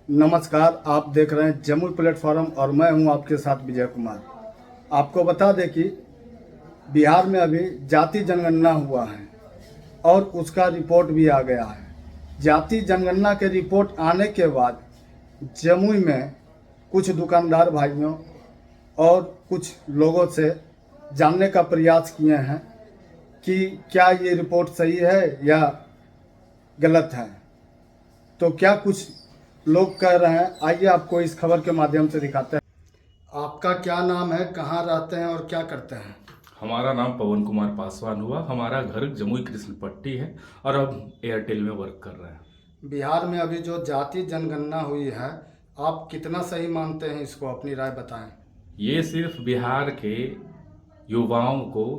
नमस्कार, आप देख रहे हैं जमुई प्लेटफॉर्म और मैं हूं आपके साथ विजय कुमार। आपको बता दें कि बिहार में अभी जाति जनगणना हुआ है और उसका रिपोर्ट भी आ गया है। जाति जनगणना के रिपोर्ट आने के बाद जमुई में कुछ दुकानदार भाइयों और कुछ लोगों से जानने का प्रयास किए हैं कि क्या ये रिपोर्ट सही है या गलत है। तो क्या कुछ लोग कह रहे हैं, आइए आपको इस खबर के माध्यम से दिखाते हैं। आपका क्या नाम है, कहाँ रहते हैं और क्या करते हैं? हमारा नाम पवन कुमार पासवान हुआ। हमारा घर जमुई कृष्णपट्टी है और अब एयरटेल में वर्क कर रहे हैं। बिहार में अभी जो जाति जनगणना हुई है, आप कितना सही मानते हैं इसको, अपनी राय बताएं। ये सिर्फ बिहार के युवाओं को,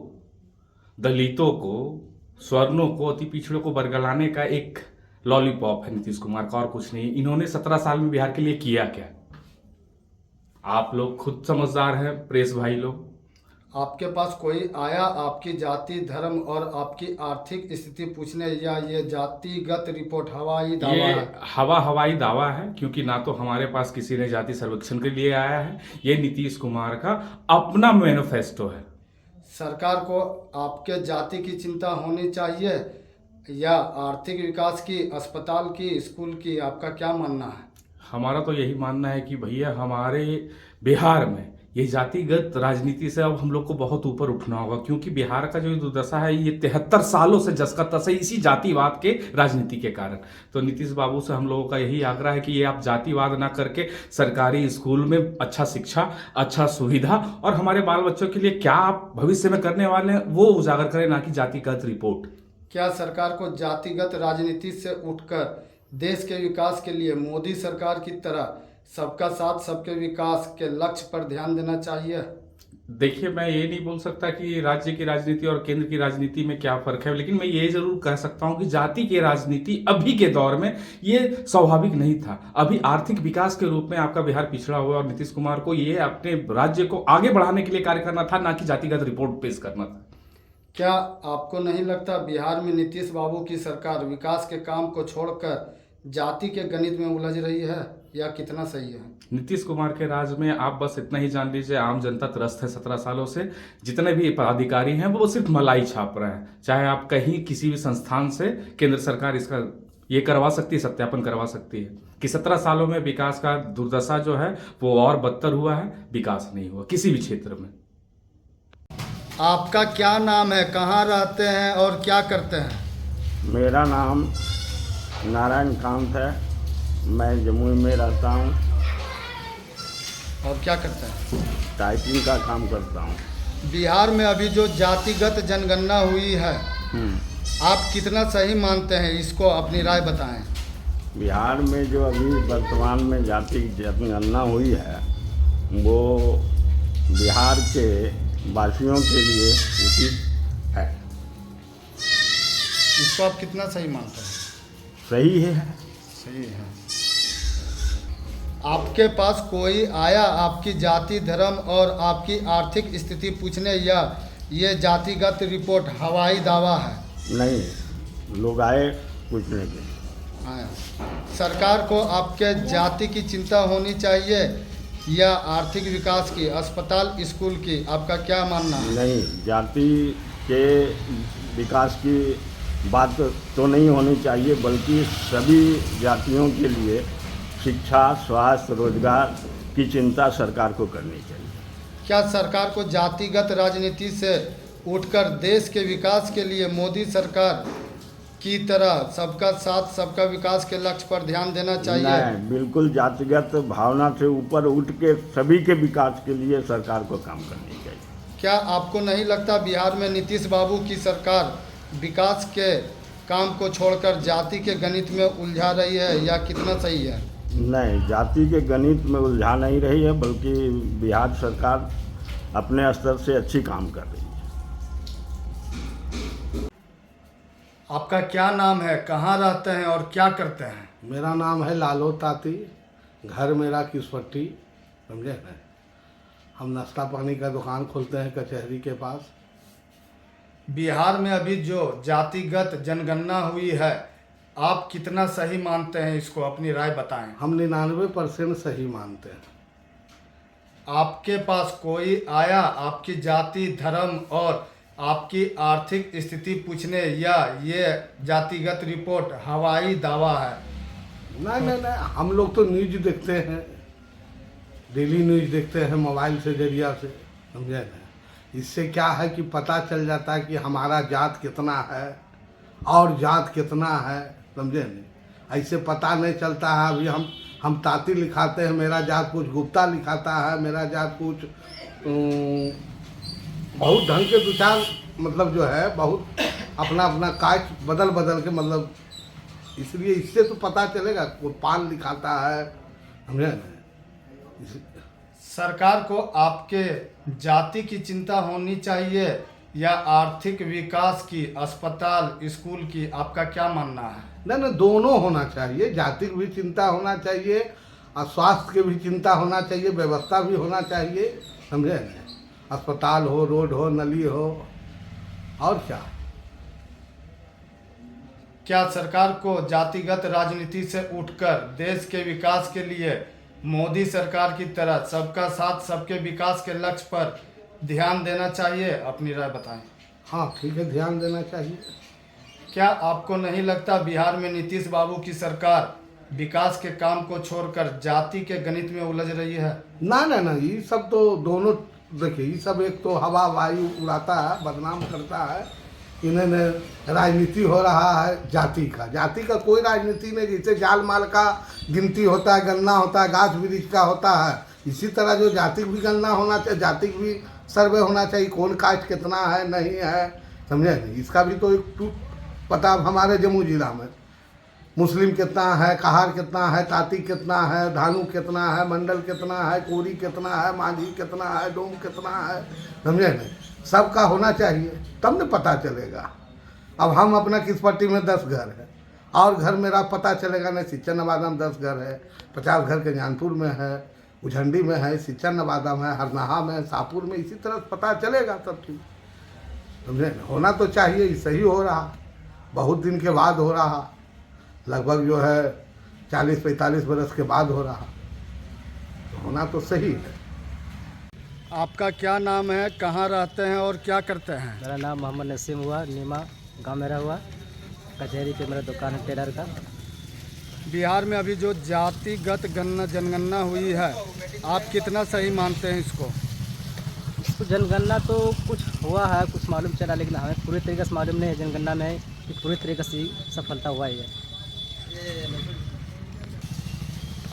दलितों को, स्वर्णों को, अति पिछड़ों को बरगलाने का एक लॉलीपॉप है नीतीश कुमार का, और कुछ नहीं। इन्होंने 17 साल में बिहार के लिए किया क्या? आप लोग खुद समझदार हैं, प्रेस भाई लोग। आपके पास कोई आया आपकी जाति, धर्म और आपकी आर्थिक स्थिति पूछने, या ये जातिगत रिपोर्ट हवाई दावा ये है? हवाई दावा है, क्योंकि ना तो हमारे पास किसी ने जाति सर्वेक्षण के लिए आया है। ये नीतीश कुमार का अपना मैनिफेस्टो है। सरकार को आपके जाति की चिंता होनी चाहिए या आर्थिक विकास की, अस्पताल की, स्कूल की? आपका क्या मानना है? हमारा तो यही मानना है कि भैया हमारे बिहार में ये जातिगत राजनीति से अब हम लोग को बहुत ऊपर उठना होगा, क्योंकि बिहार का जो दुर्दशा है ये 73 सालों से जस का तस है, इसी जातिवाद के राजनीति के कारण। तो नीतीश बाबू से हम लोगों का यही आग्रह है कि ये आप जातिवाद ना करके सरकारी स्कूल में अच्छा शिक्षा, अच्छा सुविधा और हमारे बाल बच्चों के लिए क्या आप भविष्य में करने वाले हैं वो उजागर करें, ना कि जातिगत रिपोर्ट। क्या सरकार को जातिगत राजनीति से उठकर देश के विकास के लिए मोदी सरकार की तरह सबका साथ सबके विकास के लक्ष्य पर ध्यान देना चाहिए? देखिए, मैं ये नहीं बोल सकता कि राज्य की राजनीति और केंद्र की राजनीति में क्या फर्क है, लेकिन मैं ये जरूर कह सकता हूं कि जाति की राजनीति अभी के दौर में ये स्वाभाविक नहीं था। अभी आर्थिक विकास के रूप में आपका बिहार पिछड़ा हुआ और नीतीश कुमार को ये अपने राज्य को आगे बढ़ाने के लिए कार्य करना था, ना कि जातिगत रिपोर्ट पेश करना था। क्या आपको नहीं लगता बिहार में नीतीश बाबू की सरकार विकास के काम को छोड़कर जाति के गणित में उलझ रही है, या कितना सही है? नीतीश कुमार के राज में आप बस इतना ही जान लीजिए, आम जनता त्रस्त है 17 सालों से। जितने भी पदाधिकारी हैं वो सिर्फ मलाई छाप रहे हैं। चाहे आप कहीं किसी भी संस्थान से केंद्र सरकार इसका ये करवा सकती है, सत्यापन करवा सकती है कि 17 सालों में विकास का दुर्दशा जो है वो और बदतर हुआ है, विकास नहीं हुआ किसी भी क्षेत्र में। आपका क्या नाम है, कहाँ रहते हैं और क्या करते हैं? मेरा नाम नारायण कांत है। मैं जमुई में रहता हूँ। और क्या करते हैं? टाइपिंग का काम करता हूँ। बिहार में अभी जो जातिगत जनगणना हुई है, हम्म। आप कितना सही मानते हैं इसको, अपनी राय बताएं। बिहार में जो अभी वर्तमान में जाति जनगणना हुई है वो बिहार के वासियों के लिए उचित है। इसको आप कितना सही मानते हैं? सही है। सही है। आपके पास कोई आया आपकी जाति, धर्म और आपकी आर्थिक स्थिति पूछने, या ये जातिगत रिपोर्ट हवाई दावा है? नहीं, लोग आए पूछने के। आया। सरकार को आपके जाति की चिंता होनी चाहिए या आर्थिक विकास की, अस्पताल, स्कूल की? आपका क्या मानना है? नहीं, जाति के विकास की बात तो नहीं होनी चाहिए, बल्कि सभी जातियों के लिए शिक्षा, स्वास्थ्य, रोजगार की चिंता सरकार को करनी चाहिए। क्या सरकार को जातिगत राजनीति से उठकर देश के विकास के लिए मोदी सरकार की तरह सबका साथ सबका विकास के लक्ष्य पर ध्यान देना चाहिए? नहीं, बिल्कुल जातिगत भावना से ऊपर उठ के सभी के विकास के लिए सरकार को काम करनी चाहिए। क्या आपको नहीं लगता बिहार में नीतीश बाबू की सरकार विकास के काम को छोड़कर जाति के गणित में उलझा रही है, या कितना सही है? नहीं, जाति के गणित में उलझा नहीं रही है, बल्कि बिहार सरकार अपने स्तर से अच्छी काम कर रही है। आपका क्या नाम है, कहाँ रहते हैं और क्या करते हैं? मेरा नाम है लालो ताती, घर मेरा किसपट्टी, समझे हैं। हम नाश्ता पानी का दुकान खोलते हैं कचहरी के पास। बिहार में अभी जो जातिगत जनगणना हुई है, आप कितना सही मानते हैं इसको, अपनी राय बताएं। हम 99% सही मानते हैं। आपके पास कोई आया आपकी जाति, धर्म और आपकी आर्थिक स्थिति पूछने, या ये जातिगत रिपोर्ट हवाई दावा है? नहीं, हम लोग तो न्यूज देखते हैं, डेली न्यूज देखते हैं मोबाइल से जरिया से, समझे ना। इससे क्या है कि पता चल जाता है कि हमारा जात कितना है और जात कितना है, समझे नहीं। ऐसे पता नहीं चलता है। अभी हम ताती लिखाते हैं, मेरा जात कुछ गुप्ता लिखाता है, मेरा जात कुछ बहुत ढंग के विचार, मतलब जो है बहुत अपना अपना कास्ट बदल के, मतलब इसलिए इससे तो पता चलेगा। कोई पाल लिखाता है, समझे ना। सरकार को आपके जाति की चिंता होनी चाहिए या आर्थिक विकास की, अस्पताल स्कूल की, आपका क्या मानना है? नहीं, दोनों होना चाहिए। जाति की भी चिंता होना चाहिए और स्वास्थ्य की भी चिंता होना चाहिए, व्यवस्था भी होना चाहिए, समझे ना। अस्पताल हो, रोड हो, नली हो, और क्या सरकार को जातिगत राजनीति से उठकर देश के विकास के लिए मोदी सरकार की तरह सबका साथ सबके विकास के लक्ष्य पर ध्यान देना चाहिए? अपनी राय बताएं। हाँ ठीक है, ध्यान देना चाहिए। क्या आपको नहीं लगता बिहार में नीतीश बाबू की सरकार विकास के काम को छोड़कर जाति के गणित में उलझ रही है? ना, ये सब तो दोनों, देखिए ये सब एक तो हवा वायु उड़ाता है, बदनाम करता है। इन्हें राजनीति हो रहा है जाति का कोई राजनीति नहीं। जैसे जाल माल का गिनती होता है, गणना होता है, गाछ वृक्ष का होता है, इसी तरह जो जाति भी गणना होना चाहिए, जाति भी सर्वे होना चाहिए, कौन कास्ट कितना है नहीं है, समझे नहीं। इसका भी तो एक पता हमारे जम्मू जिला में मुस्लिम कितना है, कहार कितना है, ताती कितना है, धानु कितना है, मंडल कितना है, कोरी कितना है, माझी कितना है, डोम कितना है, समझे नहीं। सबका होना चाहिए, तब न पता चलेगा। अब हम अपना किस पट्टी में 10 घर है और घर मेरा पता चलेगा नहीं। सिच्चर नवादा में 10 घर है, 50 घर के जानपुर में है, उझंडी में है, सिच्चर नवादा में, हरनाहा में, शाहपुर में, इसी तरह पता चलेगा सब चीज़, समझे। होना तो चाहिए, सही हो रहा, बहुत दिन के बाद हो रहा, लगभग जो है 40-45 बरस के बाद हो रहा, तो होना तो सही है। आपका क्या नाम है, कहाँ रहते हैं और क्या करते हैं? मेरा नाम मोहम्मद नसीम हुआ, नीमा गांव मेरा हुआ। कचहरी पे मेरा दुकान है टेलर का। बिहार में अभी जो जातिगत जनगणना हुई है, आप कितना सही मानते हैं इसको? इसको जनगणना तो कुछ हुआ है, कुछ मालूम चला, लेकिन हमें पूरी तरीके से मालूम नहीं है जनगणना में कि पूरी तरीके से सफलता हुआ ही है।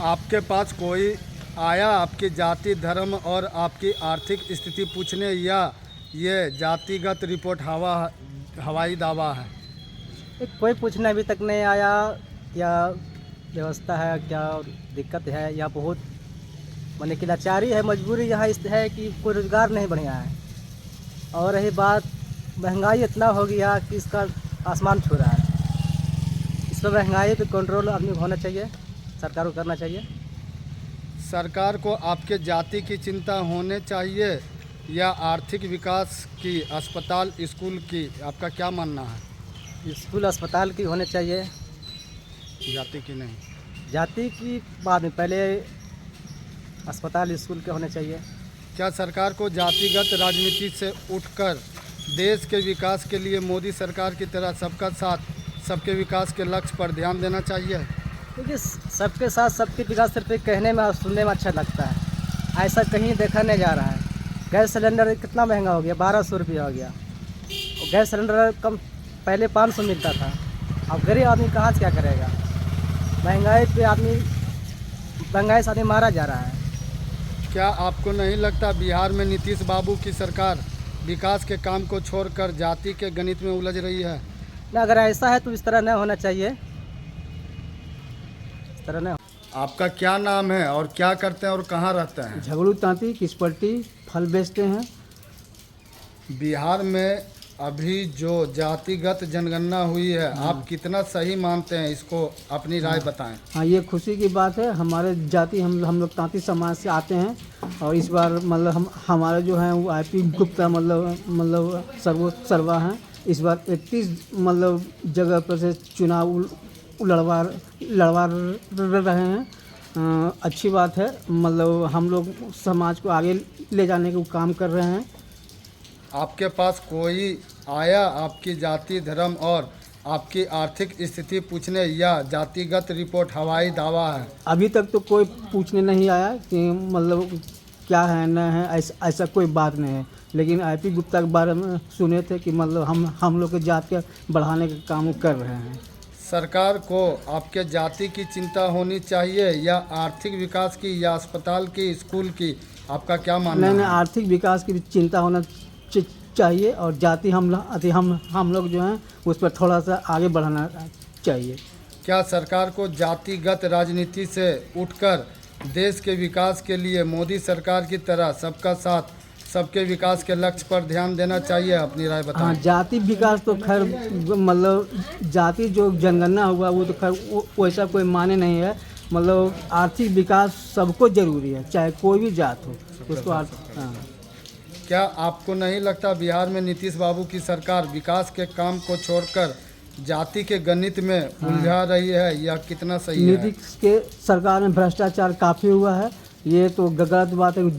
आपके पास कोई आया आपकी जाति, धर्म और आपकी आर्थिक स्थिति पूछने, या ये जातिगत रिपोर्ट हवाई दावा है? कोई पूछने अभी तक नहीं आया, क्या व्यवस्था है, क्या दिक्कत है, या बहुत माने कि लाचारी है, मजबूरी यहाँ इस है कि कोई रोज़गार नहीं बढ़िया है। और रही बात, महंगाई इतना हो गया कि इसका आसमान छू रहा है। इस पर महंगाई पे कंट्रोल आदमी को होना चाहिए, सरकार को करना चाहिए। सरकार को आपके जाति की चिंता होने चाहिए या आर्थिक विकास की, अस्पताल स्कूल की, आपका क्या मानना है? स्कूल अस्पताल की होने चाहिए, जाति की नहीं। जाति की बाद में, पहले अस्पताल स्कूल के होने चाहिए। क्या सरकार को जातिगत राजनीति से उठकर देश के विकास के लिए मोदी सरकार की तरह सबका साथ सबके विकास के लक्ष्य पर ध्यान देना चाहिए? क्योंकि सबके साथ सबके विकास सिर्फ कहने में और सुनने में अच्छा लगता है, ऐसा कहीं देखा नहीं जा रहा है। गैस सिलेंडर कितना महंगा हो गया, 1200 रुपया हो गया। और गैस सिलेंडर कम पहले 500 मिलता था, अब गरीब आदमी कहाँ से क्या करेगा? महंगाई से आदमी मारा जा रहा है। क्या आपको नहीं लगता बिहार में नीतीश बाबू की सरकार विकास के काम को छोड़कर जाति के गणित में उलझ रही है? ना, अगर ऐसा है तो इस तरह नहीं होना चाहिए, इस तरह नहीं। आपका क्या नाम है और क्या करते हैं और कहाँ रहते हैं? झगड़ू तांती किसपट्टी, फल बेचते हैं। बिहार में अभी जो जातिगत जनगणना हुई है, आप कितना सही मानते हैं इसको, अपनी राय बताएं। हाँ, ये खुशी की बात है। हमारे जाति हम लोग तांती समाज से आते हैं और इस बार मतलब हमारे जो हैं वो IP गुप्ता मतलब सर्वा हैं। इस बार 31 मतलब जगह पर से चुनाव लड़वा लड़वा रहे हैं। अच्छी बात है, मतलब हम लोग समाज को आगे ले जाने का काम कर रहे हैं। आपके पास कोई आया आपकी जाति, धर्म और आपकी आर्थिक स्थिति पूछने या जातिगत रिपोर्ट हवाई दावा है? अभी तक तो कोई पूछने नहीं आया कि मतलब क्या है न है, ऐसा कोई बात नहीं है। लेकिन आईपी गुप्ता के बारे में सुने थे कि मतलब हम लोग के जात के बढ़ाने का काम कर रहे हैं। सरकार को आपके जाति की चिंता होनी चाहिए या आर्थिक विकास की या अस्पताल की, स्कूल की? आपका क्या मानना नहीं, है? आर्थिक विकास की भी चिंता होना चाहिए और जाति हम लोग जो हैं उस पर थोड़ा सा आगे बढ़ाना चाहिए। क्या सरकार को जातिगत राजनीति से उठकर देश के विकास के लिए मोदी सरकार की तरह सबका साथ सबके विकास के लक्ष्य पर ध्यान देना चाहिए? अपनी राय बताएं। हाँ, जाति विकास तो खैर मतलब जाति जो जनगणना हुआ वो तो खैर वैसा कोई माने नहीं है। मतलब आर्थिक विकास सबको जरूरी है, चाहे कोई भी जात हो उसको हाँ। क्या आपको नहीं लगता बिहार में नीतीश बाबू की सरकार विकास के काम को छोड़कर जाति के गणित में उलझा रही है? यह कितना सही है? नीतीश के सरकार में भ्रष्टाचार काफ़ी हुआ है, ये तो गलत बात है।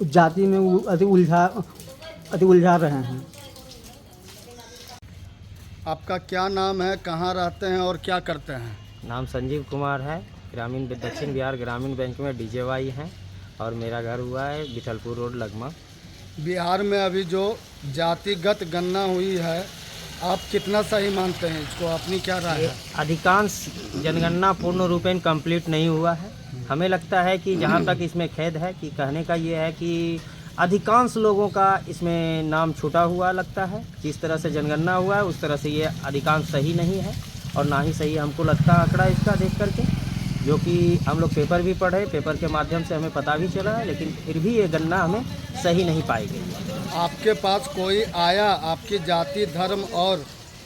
जाति में वो अति उलझा रहे हैं। आपका क्या नाम है, कहाँ रहते हैं और क्या करते हैं? नाम संजीव कुमार है, दक्षिण बिहार ग्रामीण बैंक में डीजेवाई हैं और मेरा घर हुआ है बिठलपुर रोड लगमा। बिहार में अभी जो जातिगत गणना हुई है, आप कितना सही मानते हैं इसको? अपनी क्या राय है? अधिकांश जनगणना पूर्ण रूपेण कंप्लीट नहीं हुआ है। हमें लगता है कि जहाँ तक इसमें खेद है कि कहने का ये है कि अधिकांश लोगों का इसमें नाम छूटा हुआ लगता है। जिस तरह से जनगणना हुआ है उस तरह से ये अधिकांश सही नहीं है और ना ही सही हमको लगता है आंकड़ा इसका देख करके, जो कि हम लोग पेपर भी पढ़े, पेपर के माध्यम से हमें पता भी चला है, लेकिन फिर भी ये गणना हमें सही नहीं पाई गई। आपके पास कोई आया आपकी जाति, धर्म और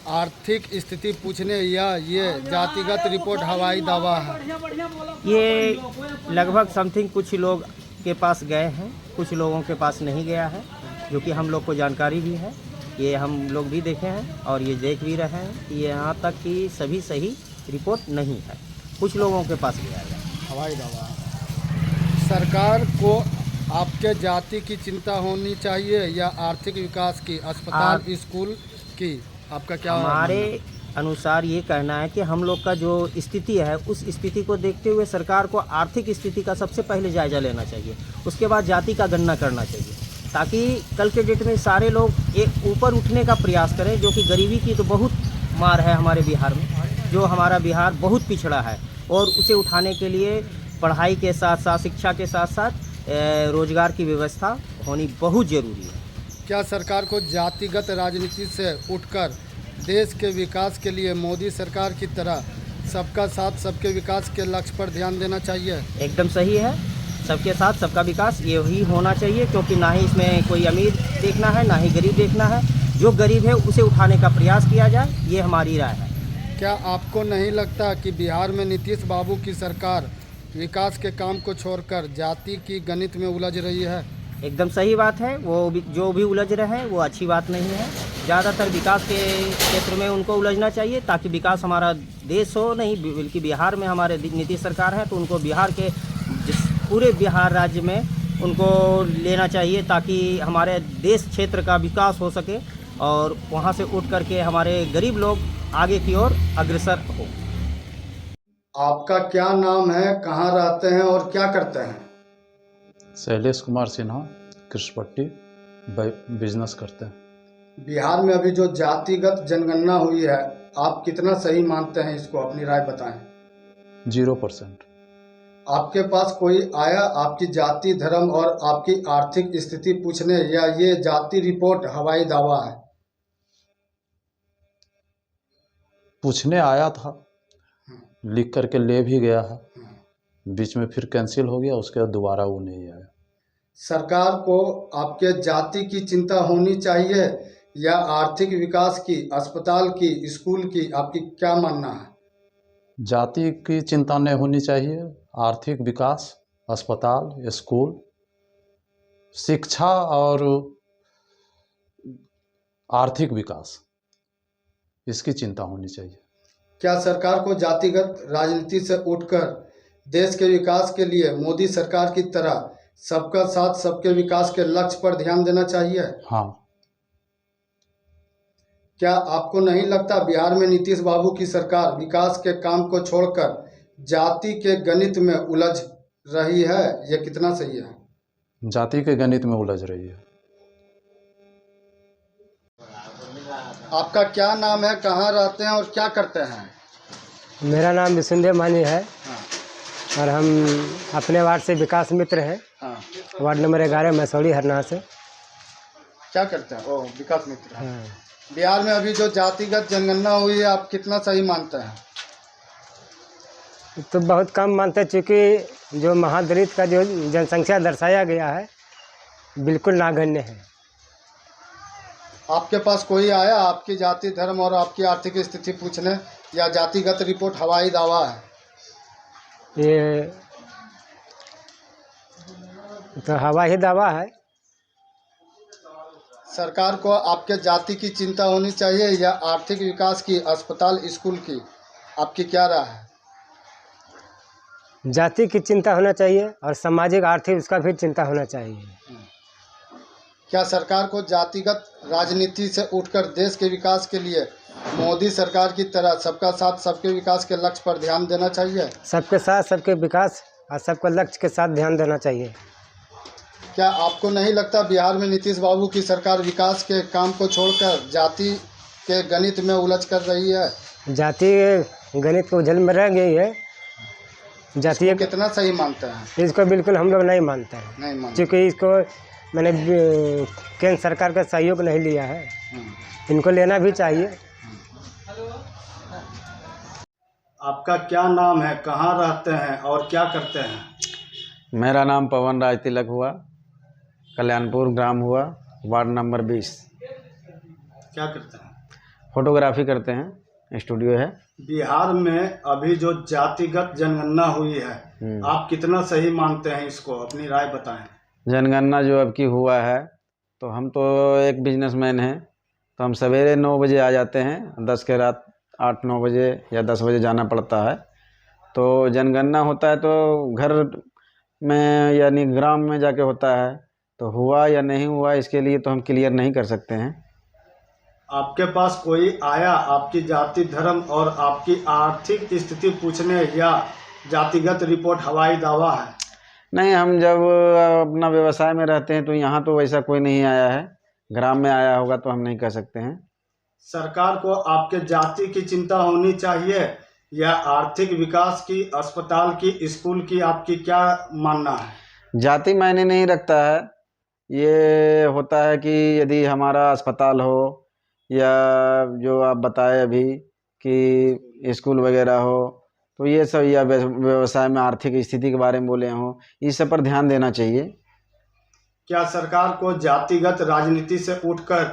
आर्थिक स्थिति पूछने या ये जातिगत रिपोर्ट हवाई दावा है? ये लगभग समथिंग कुछ लोग के पास गए हैं, कुछ लोगों के पास नहीं गया है, जो कि हम लोग को जानकारी भी है। ये हम लोग भी देखे हैं और ये देख भी रहे हैं कि यहाँ तक कि सभी सही रिपोर्ट नहीं है, कुछ लोगों के पास गया है हवाई दावा। सरकार को आपके जाति की चिंता होनी चाहिए या आर्थिक विकास की, अस्पताल, स्कूल की? आपका क्या? हमारे अनुसार ये कहना है कि हम लोग का जो स्थिति है उस स्थिति को देखते हुए सरकार को आर्थिक स्थिति का सबसे पहले जायजा लेना चाहिए, उसके बाद जाति का गणना करना चाहिए, ताकि कल के डेट में सारे लोग एक ऊपर उठने का प्रयास करें। जो कि गरीबी की तो बहुत मार है हमारे बिहार में, जो हमारा बिहार बहुत पिछड़ा है और उसे उठाने के लिए पढ़ाई के साथ साथ, शिक्षा के साथ साथ रोजगार की व्यवस्था होनी बहुत ज़रूरी है। क्या सरकार को जातिगत राजनीति से उठकर देश के विकास के लिए मोदी सरकार की तरह सबका साथ सबके विकास के लक्ष्य पर ध्यान देना चाहिए? एकदम सही है, सबके साथ सबका विकास ये ही होना चाहिए, क्योंकि ना ही इसमें कोई अमीर देखना है ना ही गरीब देखना है। जो गरीब है उसे उठाने का प्रयास किया जाए, ये हमारी राय है। क्या आपको नहीं लगता कि बिहार में नीतीश बाबू की सरकार विकास के काम को छोड़कर जाति की गणित में उलझ रही है? एकदम सही बात है, वो भी जो भी उलझ रहे हैं वो अच्छी बात नहीं है। ज़्यादातर विकास के क्षेत्र में उनको उलझना चाहिए, ताकि विकास हमारा देश हो नहीं, बल्कि बिहार में हमारे नीतीश सरकार है तो उनको बिहार के पूरे बिहार राज्य में उनको लेना चाहिए, ताकि हमारे देश क्षेत्र का विकास हो सके और वहाँ से उठ करके हमारे गरीब लोग आगे की ओर अग्रसर हो। आपका क्या नाम है, कहाँ रहते हैं और क्या करते हैं? शैलेश कुमार सिन्हा, कृष्णपट्टी, बिजनेस करते हैं। बिहार में अभी जो जातिगत जनगणना हुई है, आप कितना सही मानते हैं इसको? अपनी राय बताएं। 0%। आपके पास कोई आया आपकी जाति, धर्म और आपकी आर्थिक स्थिति पूछने या ये जाति रिपोर्ट हवाई दावा है? पूछने आया था, लिख करके ले भी गया है, बीच में फिर कैंसिल हो गया, उसके बाद दोबारा वो नहीं आया। सरकार को आपके जाति की चिंता होनी चाहिए या आर्थिक विकास की, अस्पताल की, स्कूल की? आपकी क्या मानना है? जाति की चिंता नहीं होनी चाहिए, आर्थिक विकास, अस्पताल, स्कूल, शिक्षा और आर्थिक विकास, इसकी चिंता होनी चाहिए। क्या सरकार को जातिगत राजनीति से उठकर देश के विकास के लिए मोदी सरकार की तरह सबका साथ सबके विकास के लक्ष्य पर ध्यान देना चाहिए? हाँ। क्या आपको नहीं लगता बिहार में नीतीश बाबू की सरकार विकास के काम को छोड़कर जाति के गणित में उलझ रही है? यह कितना सही है? जाति के गणित में उलझ रही है। आपका क्या नाम है, कहाँ रहते हैं और क्या करते हैं? मेरा नाम विसुंदेव मानी है हाँ। और हम अपने वार्ड से विकास मित्र हैं। हाँ। वार्ड नंबर 11 मैसौड़ी हरना से। क्या करते हैं? ओह, विकास मित्र हैं। हाँ। बिहार में अभी जो जातिगत जनगणना हुई है, आप कितना सही मानते हैं? तो बहुत कम मानते हैं, चूँकि जो महादलित का जो जनसंख्या दर्शाया गया है बिल्कुल नागण्य है। आपके पास कोई आया आपकी जाति, धर्म और आपकी आर्थिक स्थिति पूछने, या जातिगत रिपोर्ट हवाई दावा है? ये तो हवा ही दावा है। सरकार को आपके जाति की चिंता होनी चाहिए या आर्थिक विकास की, अस्पताल स्कूल की? आपकी क्या राय है? जाति की चिंता होना चाहिए और सामाजिक आर्थिक उसका भी चिंता होना चाहिए। क्या सरकार को जातिगत राजनीति से उठकर देश के विकास के लिए मोदी सरकार की तरह सबका साथ सबके विकास के लक्ष्य पर ध्यान देना चाहिए? सबके साथ सबके विकास और सबका लक्ष्य के साथ ध्यान देना चाहिए। क्या आपको नहीं लगता बिहार में नीतीश बाबू की सरकार विकास के काम को छोड़कर जाति के गणित में उलझ कर रही है? जाति गणित के उलझन में रह गई है। जातीय कितना सही मानते हैं? इसको बिल्कुल हम लोग नहीं मानते हैं, नहीं मानते, क्योंकि इसको मैंने केंद्र सरकार का सहयोग नहीं लिया है। इनको लेना भी चाहिए। आपका क्या नाम है, कहाँ रहते हैं और क्या करते हैं? मेरा नाम पवन राज तिलक हुआ, कल्याणपुर ग्राम हुआ, वार्ड नंबर 20। क्या करते हैं? फोटोग्राफी करते हैं, स्टूडियो है। बिहार में अभी जो जातिगत जनगणना हुई है, आप कितना सही मानते हैं इसको? अपनी राय बताएं। जनगणना जो अब की हुआ है, तो हम तो एक बिजनेसमैन हैं, तो हम सवेरे 9 बजे आ जाते हैं, 10 के रात 8-9 बजे या 10 बजे जाना पड़ता है। तो जनगणना होता है तो घर में यानी ग्राम में जाके होता है, तो हुआ या नहीं हुआ इसके लिए तो हम क्लियर नहीं कर सकते हैं। आपके पास कोई आया आपकी जाति, धर्म और आपकी आर्थिक स्थिति पूछने, या जातिगत रिपोर्ट हवाई दावा है? नहीं, हम जब अपना व्यवसाय में रहते हैं तो यहाँ तो वैसा कोई नहीं आया है। ग्राम में आया होगा तो हम नहीं कह सकते हैं। सरकार को आपके जाति की चिंता होनी चाहिए या आर्थिक विकास की, अस्पताल की, स्कूल की? आपकी क्या मानना है? जाति मायने नहीं रखता है। ये होता है कि यदि हमारा अस्पताल हो या जो आप बताए अभी कि स्कूल वगैरह हो, तो ये सब, या व्यवसाय में आर्थिक स्थिति के बारे में बोले हों, इस सब पर ध्यान देना चाहिए। क्या सरकार को जातिगत राजनीति से उठकर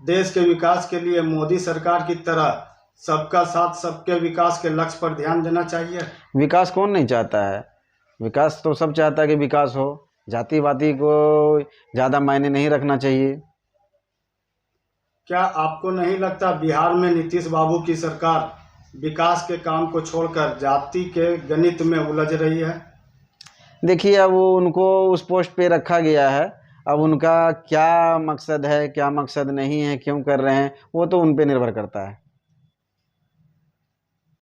देश के विकास के लिए मोदी सरकार की तरह सबका साथ सबके विकास के लक्ष्य पर ध्यान देना चाहिए? विकास कौन नहीं चाहता है? विकास तो सब चाहता है कि विकास हो। जाति वाति को ज़्यादा मायने नहीं रखना चाहिए। क्या आपको नहीं लगता बिहार में नीतीश बाबू की सरकार विकास के काम को छोड़कर जाति के गणित में उलझ रही है? देखिए, अब वो उनको उस पोस्ट पे रखा गया है, अब उनका क्या मकसद है, क्या मकसद नहीं है, क्यों कर रहे हैं, वो तो उन पे निर्भर करता है।